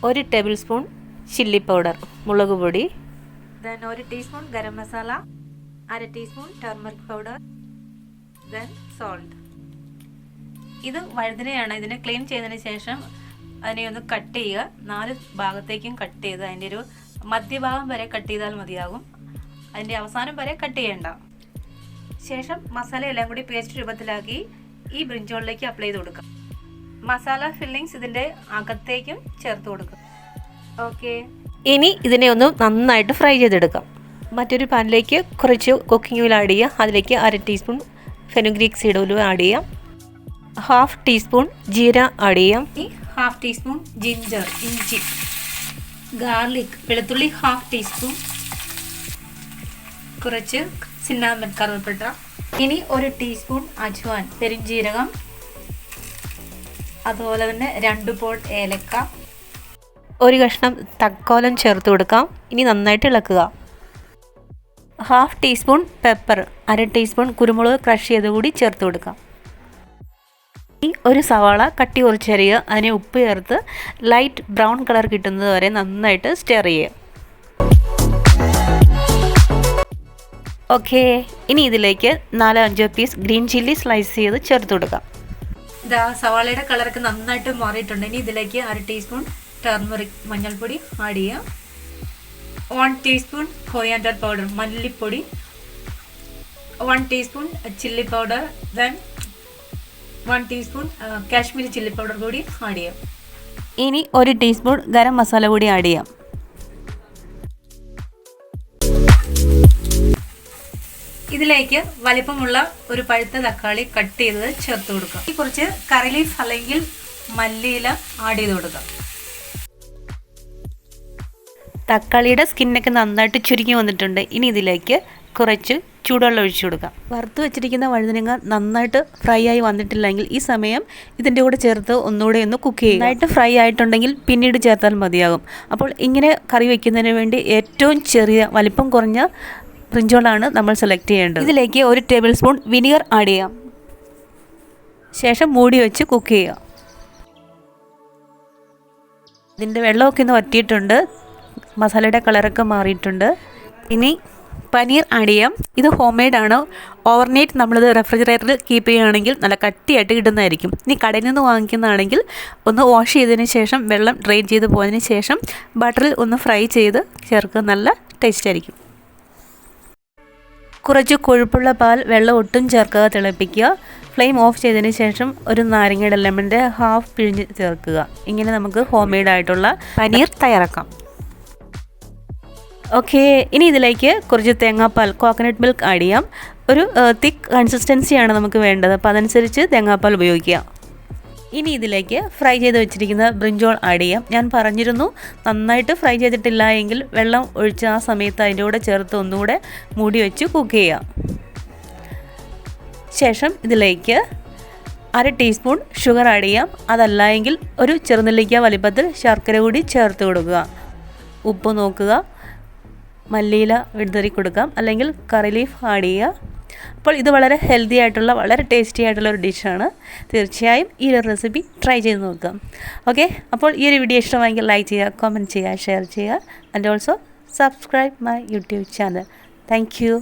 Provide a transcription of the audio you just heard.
1 tablespoon chilli powder മുളക് പൊടി, then 1 teaspoon garam masala, 1/2 teaspoon turmeric powder, then salt. ഇത് വഴുതനയാണ്. ഇതിനെ ക്ലീൻ ചെയ്തതിന് ശേഷം അതിനെ ഒന്ന് കട്ട് ചെയ്യുക. 4 ഭാഗത്തേക്കും കട്ട് ചെയ്ത് അതിൻ്റെ ഒരു മധ്യഭാഗം വരെ കട്ട് ചെയ്താൽ മതിയാകും. അതിൻ്റെ അവസാനം വരെ കട്ട് ചെയ്യേണ്ട. ശേഷം മസാല എല്ലാം കൂടി പേസ്റ്റ് രൂപത്തിലാക്കി ഈ ബ്രിഞ്ചോളിലേക്ക് അപ്ലൈ ചെയ്ത് കൊടുക്കുക. മസാല ഫില്ലിങ്സ് ഇതിൻ്റെ അകത്തേക്കും ചേർത്ത് കൊടുക്കുക. ഓക്കെ, ഇനി ഇതിനെ ഒന്ന് നന്നായിട്ട് ഫ്രൈ ചെയ്തെടുക്കാം. മറ്റൊരു പാനിലേക്ക് കുറച്ച് കുക്കിംഗ് ഓയിൽ ആഡ് ചെയ്യുക. അതിലേക്ക് 1/2 teaspoon fenugreek seed oil add ചെയ്യാം. 1/2 ടീസ്പൂൺ ജീര ആഡ് ചെയ്യാം. 1/2 ടീസ്പൂൺ ജിഞ്ചർ ഇഞ്ചി, ഗാർലിക് വെളുത്തുള്ളി 1/2 ടീസ്പൂൺ, കുറച്ച് സിന്നാമൺ കറുവപ്പട്ട. ഇനി 1 ടീസ്പൂൺ അജ്വാൻ പെരിഞ്ജീരകം, അതുപോലെ തന്നെ 2 പോൾ ഏലക്ക, 1 കഷ്ണം തക്കോലം ചേർത്ത് കൊടുക്കാം. ഇനി നന്നായിട്ട് ഇളക്കുക. 1/2 ടീസ്പൂൺ പെപ്പർ, 1/2 ടീസ്പൂൺ കുരുമുളക് ക്രഷ് ചെയ്ത് കൂടി ചേർത്ത് കൊടുക്കാം. ഈ 1 സവാള കട്ടി കുറച്ചരിയുക. അതിനെ ഉപ്പ് ചേർത്ത് ലൈറ്റ് ബ്രൗൺ കളർ കിട്ടുന്നത് വരെ നന്നായിട്ട് സ്റ്റെയർ ചെയ്യുക. ഓക്കെ, ഇനി ഇതിലേക്ക് 4-5 പീസ് ഗ്രീൻ ചില്ലി സ്ലൈസ് ചെയ്ത് ചേർത്ത് കൊടുക്കാം. ഇതാ സവാളയുടെ കളറൊക്കെ നന്നായിട്ട് മാറിയിട്ടുണ്ട്. ഇനി ഇതിലേക്ക് 1/2 ടീസ്പൂൺ ടർമറിക് മഞ്ഞൾപ്പൊടി ആഡ് ചെയ്യാം. 1 ടീസ്പൂൺ കൊറിയാണ്ടർ പൗഡർ മല്ലിപ്പൊടി, 1 teaspoon chilli powder, then 1 teaspoon Kashmiri chilli powder കൂടി ആഡ് ചെയ്യാം. ഇനി 1 ടീസ്പൂൺ ഗരം മസാല കൂടി ആഡ് ചെയ്യാം. ഇതിലേക്ക് വലിപ്പമുള്ള ഒരു പഴുത്ത തക്കാളി കട്ട് ചെയ്തത് ചേർത്ത് കൊടുക്കുക. കുറച്ച് കറി ലീഫ് അല്ലെങ്കിൽ മല്ലിയില ആഡ് ചെയ്ത് കൊടുക്കുക. തക്കാളിയുടെ സ്കിന്നൊക്കെ നന്നായിട്ട് ചുരുങ്ങി വന്നിട്ടുണ്ട്. ഇനി ഇതിലേക്ക് കുറച്ച് ചൂടുവെള്ളം ഒഴിച്ചു കൊടുക്കാം. വറുത്ത് വെച്ചിരിക്കുന്ന വഴുതനങ്ങ നന്നായിട്ട് ഫ്രൈ ആയി വന്നിട്ടില്ലെങ്കിൽ ഈ സമയം ഇതിൻ്റെ കൂടെ ചേർത്ത് ഒന്നുകൂടെ ഒന്ന് കുക്ക് ചെയ്യുക. നന്നായിട്ട് ഫ്രൈ ആയിട്ടുണ്ടെങ്കിൽ പിന്നീട് ചേർത്താൽ മതിയാകും. അപ്പോൾ ഇങ്ങനെ കറി വയ്ക്കുന്നതിന് വേണ്ടി ഏറ്റവും ചെറിയ വലിപ്പം കുറഞ്ഞ ബ്രിഞ്ചോളാണ് നമ്മൾ സെലക്ട് ചെയ്യേണ്ടത്. ഇതിലേക്ക് 1 ടേബിൾ സ്പൂൺ വിനെഗർ ആഡ് ചെയ്യാം. ശേഷം മൂടി വെച്ച് കുക്ക് ചെയ്യുക. ഇതിൻ്റെ വെള്ളമൊക്കെ ഒന്ന് വറ്റിയിട്ടുണ്ട്. മസാലയുടെ കളറൊക്കെ മാറിയിട്ടുണ്ട്. ഇനി പനീർ ആഡ് ചെയ്യാം. ഇത് ഹോം മെയ്ഡ് ആണ്. ഓവർനൈറ്റ് നമ്മളിത് റെഫ്രിജറേറ്ററിൽ കീപ്പ് ചെയ്യുകയാണെങ്കിൽ നല്ല കട്ടിയായിട്ട് കിട്ടുന്നതായിരിക്കും. ഇനി കടയിൽ നിന്ന് വാങ്ങിക്കുന്നതാണെങ്കിൽ ഒന്ന് വാഷ് ചെയ്തതിന് ശേഷം വെള്ളം ഡ്രെയിൻ ചെയ്ത് പോയതിന് ശേഷം ബട്ടറിൽ ഒന്ന് ഫ്രൈ ചെയ്ത് ചേർക്കുക. നല്ല ടേസ്റ്റ് ആയിരിക്കും. കുറച്ച് കൊഴുപ്പുള്ള പാൽ വെള്ളം ഒട്ടും ചേർക്കാതെ തിളപ്പിക്കുക. ഫ്ലെയിം ഓഫ് ചെയ്തതിന് ശേഷം ഒരു നാരങ്ങയുടെ ലെമണിൻ്റെ ഹാഫ് പിഴിഞ്ഞ് ചേർക്കുക. ഇങ്ങനെ നമുക്ക് ഹോം മെയ്ഡ് ആയിട്ടുള്ള പനീർ തയ്യാറാക്കാം. ഓക്കെ, ഇനി ഇതിലേക്ക് കുറച്ച് തേങ്ങാപ്പാൽ കോക്കനട്ട് മിൽക്ക് ആഡ് ചെയ്യാം. ഒരു തിക്ക് കൺസിസ്റ്റൻസിയാണ് നമുക്ക് വേണ്ടത്. അപ്പോൾ അതനുസരിച്ച് തേങ്ങാപ്പാൽ ഉപയോഗിക്കുക. ഇനി ഇതിലേക്ക് ഫ്രൈ ചെയ്ത് വെച്ചിരിക്കുന്ന ബ്രിഞ്ചോൾ ആഡ് ചെയ്യാം. ഞാൻ പറഞ്ഞിരുന്നു, നന്നായിട്ട് ഫ്രൈ ചെയ്തിട്ടില്ല എങ്കിൽ വെള്ളം ഒഴിച്ച് ആ സമയത്ത് അതിൻ്റെ കൂടെ ചേർത്ത് ഒന്നുകൂടെ മൂടി വെച്ച് കുക്ക് ചെയ്യാം. ശേഷം ഇതിലേക്ക് 1/2 ടീസ്പൂൺ ഷുഗർ ആഡ് ചെയ്യാം. അതല്ല എങ്കിൽ ഒരു ചെറുനെല്ലിക്ക വലിപ്പത്തിൽ ശർക്കര കൂടി ചേർത്ത് കൊടുക്കുക. ഉപ്പ് നോക്കുക. മല്ലിയില വിതറി കൊടുക്കാം, അല്ലെങ്കിൽ കറി ലീഫ് ആഡ് ചെയ്യുക. അപ്പോൾ ഇത് വളരെ ഹെൽത്തി ആയിട്ടുള്ള വളരെ ടേസ്റ്റി ആയിട്ടുള്ള ഒരു ഡിഷാണ്. തീർച്ചയായും ഈ ഒരു റെസിപ്പി ട്രൈ ചെയ്ത് നോക്കാം. ഓക്കെ, അപ്പോൾ ഈ ഒരു വീഡിയോ ഇഷ്ടമായെങ്കിൽ ലൈക്ക് ചെയ്യുക, കമൻറ്റ് ചെയ്യുക, ഷെയർ ചെയ്യുക. And also subscribe my YouTube channel. Thank you.